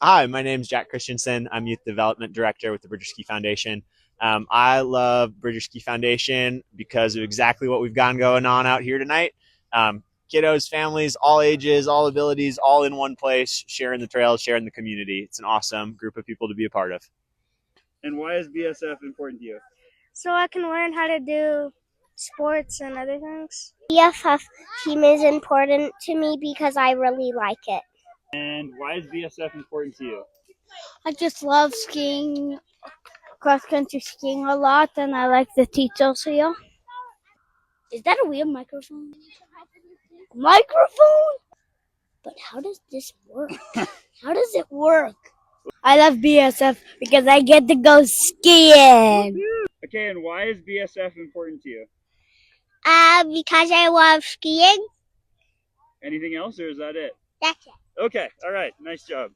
Hi, my name is Jack Christensen. I'm Youth Development Director with the Bridger Ski Foundation. I love Bridger Ski Foundation because of exactly what we've got going on out here tonight. Kiddos, families, all ages, all abilities, all in one place, sharing the trails, sharing the community. It's an awesome group of people to be a part of. And why is BSF important to you? So I can learn how to do sports and other things. BFF team is important to me because I really like it. And why is BSF important to you? I just love skiing, cross country skiing a lot, and I like the teachers here. Is that a weird microphone? Microphone? But how does this work? How does it work? I love BSF because I get to go skiing. Okay, and why is BSF important to you? Because I love skiing. Anything else, or is that it? That's it. Okay, all right, nice job.